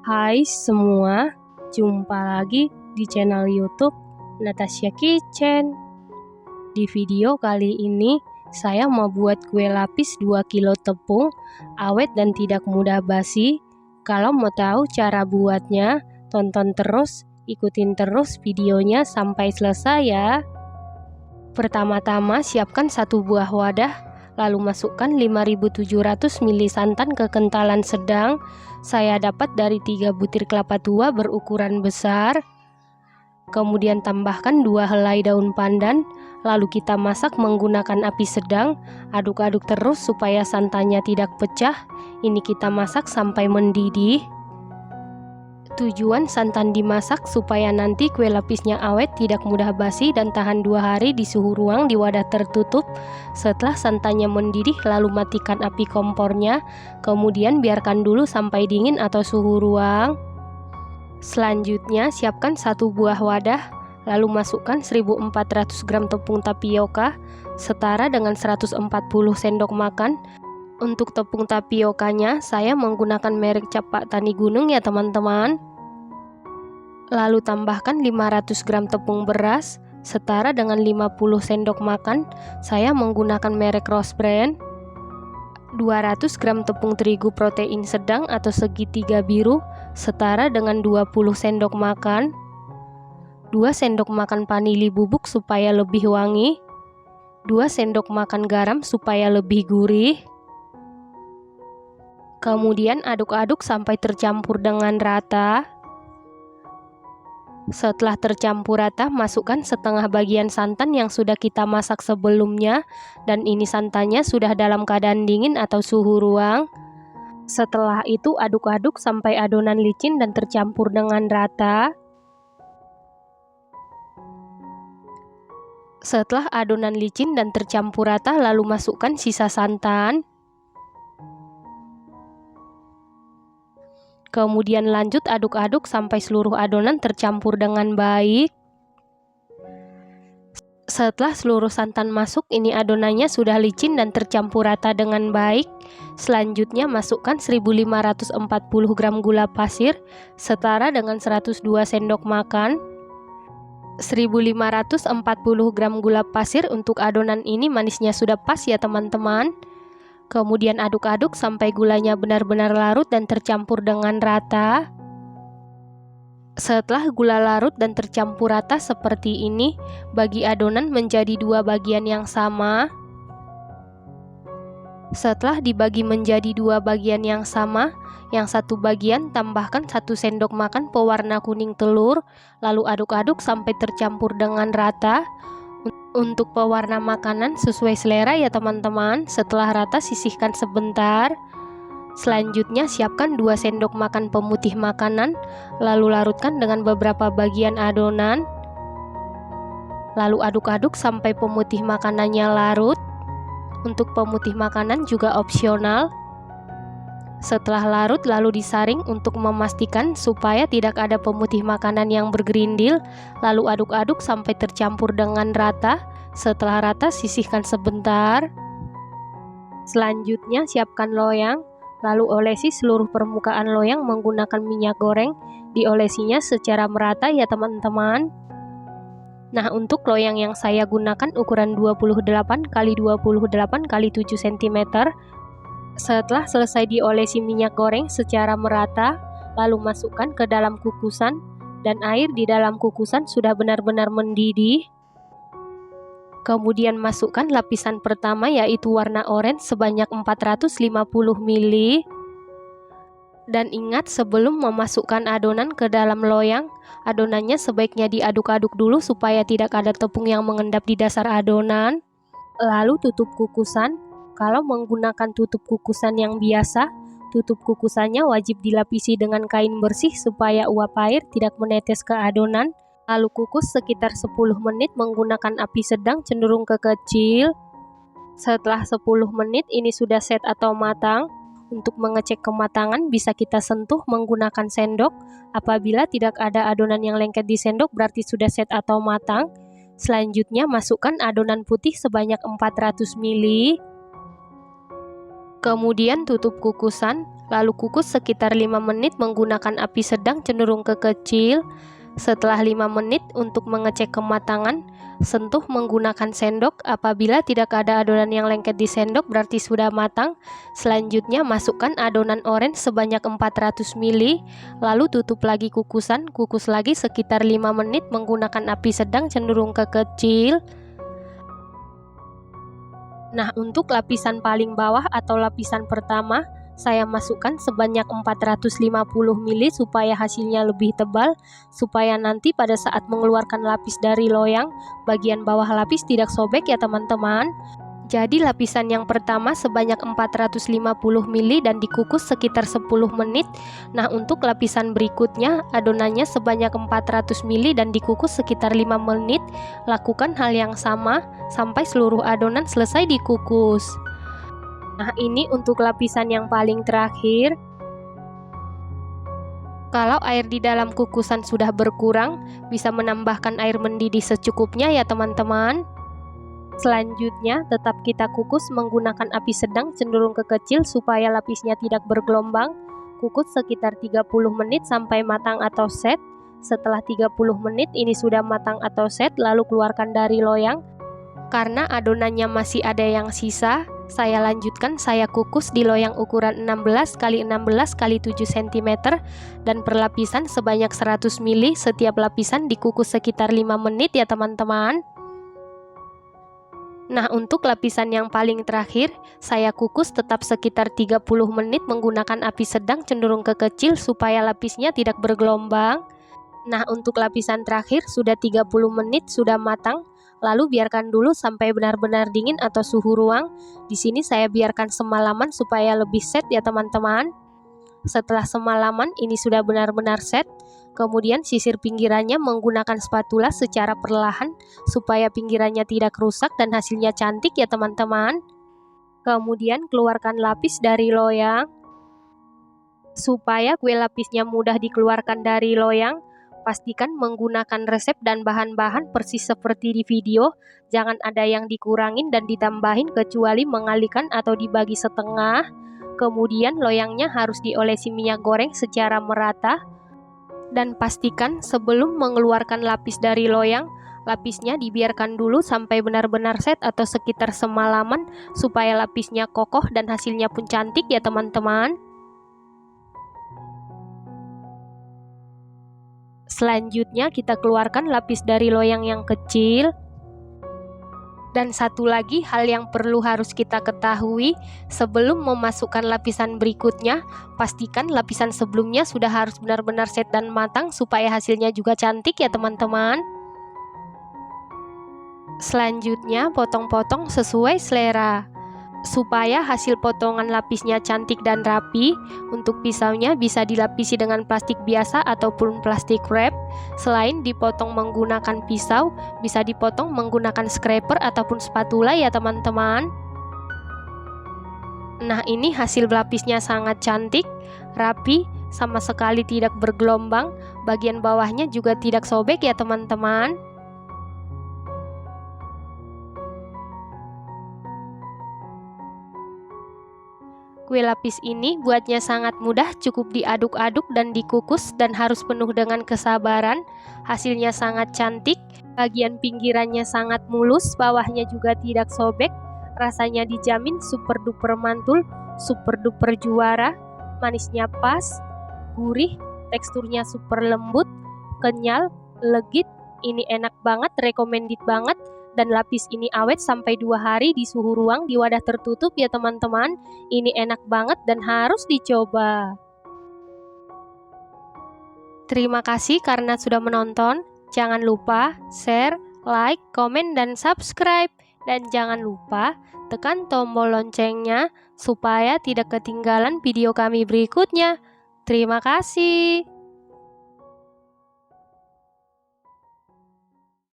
Hai semua, jumpa lagi di channel YouTube Natasha Kitchen. Di video kali ini, saya mau buat kue lapis 2 kilo tepung, awet dan tidak mudah basi. Kalau mau tahu cara buatnya, tonton terus, ikutin terus videonya sampai selesai ya. Pertama-tama siapkan 1 buah wadah, lalu masukkan 5700 ml santan kekentalan sedang. Saya dapat dari 3 butir kelapa tua berukuran besar. Kemudian tambahkan 2 helai daun pandan, lalu kita masak menggunakan api sedang. Aduk-aduk terus supaya santannya tidak pecah. Ini kita masak sampai mendidih. Tujuan santan dimasak supaya nanti kue lapisnya awet, tidak mudah basi, dan tahan 2 hari di suhu ruang di wadah tertutup. Setelah santannya mendidih, lalu matikan api kompornya. Kemudian biarkan dulu sampai dingin atau suhu ruang. Selanjutnya siapkan 1 buah wadah, lalu masukkan 1400 gram tepung tapioka setara dengan 140 sendok makan. Untuk tepung tapiokanya saya menggunakan merek Capak Tani Gunung ya teman-teman. Lalu tambahkan 500 gram tepung beras setara dengan 50 sendok makan. Saya menggunakan merek Rose Brand. 200 gram tepung terigu protein sedang atau segitiga biru setara dengan 20 sendok makan. 2 sendok makan vanili bubuk supaya lebih wangi. 2 sendok makan garam supaya lebih gurih. Kemudian aduk-aduk sampai tercampur dengan rata. Setelah tercampur rata, masukkan setengah bagian santan yang sudah kita masak sebelumnya, dan ini santannya sudah dalam keadaan dingin atau suhu ruang. Setelah itu aduk-aduk sampai adonan licin dan tercampur dengan rata. Setelah adonan licin dan tercampur rata, lalu masukkan sisa santan. Kemudian lanjut aduk-aduk sampai seluruh adonan tercampur dengan baik. Setelah seluruh santan masuk, ini adonannya sudah licin dan tercampur rata dengan baik. Selanjutnya masukkan 1540 gram gula pasir setara dengan 102 sendok makan. 1540 gram gula pasir untuk adonan ini manisnya sudah pas ya teman-teman. Kemudian aduk-aduk sampai gulanya benar-benar larut dan tercampur dengan rata. Setelah gula larut dan tercampur rata seperti ini, bagi adonan menjadi 2 bagian yang sama. Setelah dibagi menjadi 2 bagian yang sama, yang satu bagian tambahkan 1 sendok makan pewarna kuning telur, lalu aduk-aduk sampai tercampur dengan rata. Untuk pewarna makanan sesuai selera ya teman-teman. Setelah rata sisihkan sebentar. Selanjutnya siapkan 2 sendok makan pemutih makanan, lalu larutkan dengan beberapa bagian adonan. Lalu aduk-aduk sampai pemutih makanannya larut. Untuk pemutih makanan juga opsional. Setelah larut lalu disaring untuk memastikan supaya tidak ada pemutih makanan yang bergerindil. Lalu aduk-aduk sampai tercampur dengan rata. Setelah rata sisihkan sebentar. Selanjutnya siapkan loyang. Lalu olesi seluruh permukaan loyang menggunakan minyak goreng. Diolesinya secara merata ya teman-teman. Nah, untuk loyang yang saya gunakan ukuran 28 x 28 x 7 cm. Setelah selesai diolesi minyak goreng secara merata, lalu masukkan ke dalam kukusan, dan air di dalam kukusan sudah benar-benar mendidih. Kemudian masukkan lapisan pertama yaitu warna oranye sebanyak 450 ml. Dan ingat, sebelum memasukkan adonan ke dalam loyang, adonannya sebaiknya diaduk-aduk dulu supaya tidak ada tepung yang mengendap di dasar adonan. Lalu tutup kukusan. Kalau menggunakan tutup kukusan yang biasa, tutup kukusannya wajib dilapisi dengan kain bersih supaya uap air tidak menetes ke adonan. Lalu kukus sekitar 10 menit menggunakan api sedang cenderung ke kecil. Setelah 10 menit ini sudah set atau matang. Untuk mengecek kematangan bisa kita sentuh menggunakan sendok. Apabila tidak ada adonan yang lengket di sendok berarti sudah set atau matang. Selanjutnya masukkan adonan putih sebanyak 400 ml. Kemudian tutup kukusan, lalu kukus sekitar 5 menit menggunakan api sedang cenderung ke kecil. Setelah 5 menit untuk mengecek kematangan, sentuh menggunakan sendok. Apabila tidak ada adonan yang lengket di sendok berarti sudah matang. Selanjutnya masukkan adonan orange sebanyak 400 ml, lalu tutup lagi kukusan, kukus lagi sekitar 5 menit menggunakan api sedang cenderung ke kecil. Nah, untuk lapisan paling bawah atau lapisan pertama, saya masukkan sebanyak 450 ml supaya hasilnya lebih tebal, supaya nanti pada saat mengeluarkan lapis dari loyang, bagian bawah lapis tidak sobek ya teman-teman. Jadi lapisan yang pertama sebanyak 450 ml dan dikukus sekitar 10 menit. Nah, untuk lapisan berikutnya adonannya sebanyak 400 ml dan dikukus sekitar 5 menit. Lakukan hal yang sama sampai seluruh adonan selesai dikukus. Nah, ini untuk lapisan yang paling terakhir. Kalau air di dalam kukusan sudah berkurang, bisa menambahkan air mendidih secukupnya ya teman-teman. Selanjutnya, tetap kita kukus menggunakan api sedang cenderung ke kecil supaya lapisnya tidak bergelombang. Kukus sekitar 30 menit sampai matang atau set. Setelah 30 menit ini sudah matang atau set, lalu keluarkan dari loyang. Karena adonannya masih ada yang sisa, saya lanjutkan saya kukus di loyang ukuran 16 x 16 x 7 cm dan per lapisan sebanyak 100 ml. Setiap lapisan dikukus sekitar 5 menit ya teman-teman. Nah, untuk lapisan yang paling terakhir, saya kukus tetap sekitar 30 menit menggunakan api sedang cenderung ke kecil supaya lapisnya tidak bergelombang. Nah, untuk lapisan terakhir sudah 30 menit sudah matang, lalu biarkan dulu sampai benar-benar dingin atau suhu ruang. Di sini saya biarkan semalaman supaya lebih set ya teman-teman. Setelah semalaman ini sudah benar-benar set. Kemudian sisir pinggirannya menggunakan spatula secara perlahan supaya pinggirannya tidak rusak dan hasilnya cantik ya teman-teman. Kemudian keluarkan lapis dari loyang. Supaya kue lapisnya mudah dikeluarkan dari loyang, pastikan menggunakan resep dan bahan-bahan persis seperti di video. Jangan ada yang dikurangin dan ditambahin kecuali mengalihkan atau dibagi setengah. Kemudian loyangnya harus diolesi minyak goreng secara merata. Dan pastikan sebelum mengeluarkan lapis dari loyang, lapisnya dibiarkan dulu sampai benar-benar set atau sekitar semalaman supaya lapisnya kokoh dan hasilnya pun cantik ya teman-teman. Selanjutnya kita keluarkan lapis dari loyang yang kecil. Dan satu lagi hal yang perlu harus kita ketahui, sebelum memasukkan lapisan berikutnya, pastikan lapisan sebelumnya sudah harus benar-benar set dan matang supaya hasilnya juga cantik ya teman-teman. Selanjutnya potong-potong sesuai selera. Supaya hasil potongan lapisnya cantik dan rapi, untuk pisaunya bisa dilapisi dengan plastik biasa ataupun plastik wrap. Selain dipotong menggunakan pisau, bisa dipotong menggunakan scraper ataupun spatula ya teman-teman. Nah, ini hasil lapisnya sangat cantik, rapi, sama sekali tidak bergelombang. Bagian bawahnya juga tidak sobek ya teman-teman. Kue lapis ini buatnya sangat mudah, cukup diaduk-aduk dan dikukus dan harus penuh dengan kesabaran. Hasilnya sangat cantik, bagian pinggirannya sangat mulus, bawahnya juga tidak sobek. Rasanya dijamin super duper mantul, super duper juara, manisnya pas, gurih, teksturnya super lembut, kenyal, legit. Ini enak banget, recommended banget. Dan lapis ini awet sampai 2 hari di suhu ruang di wadah tertutup ya teman-teman. Ini enak banget dan harus dicoba. Terima kasih karena sudah menonton. Jangan lupa share, like, komen, dan subscribe. Dan jangan lupa tekan tombol loncengnya supaya tidak ketinggalan video kami berikutnya. Terima kasih.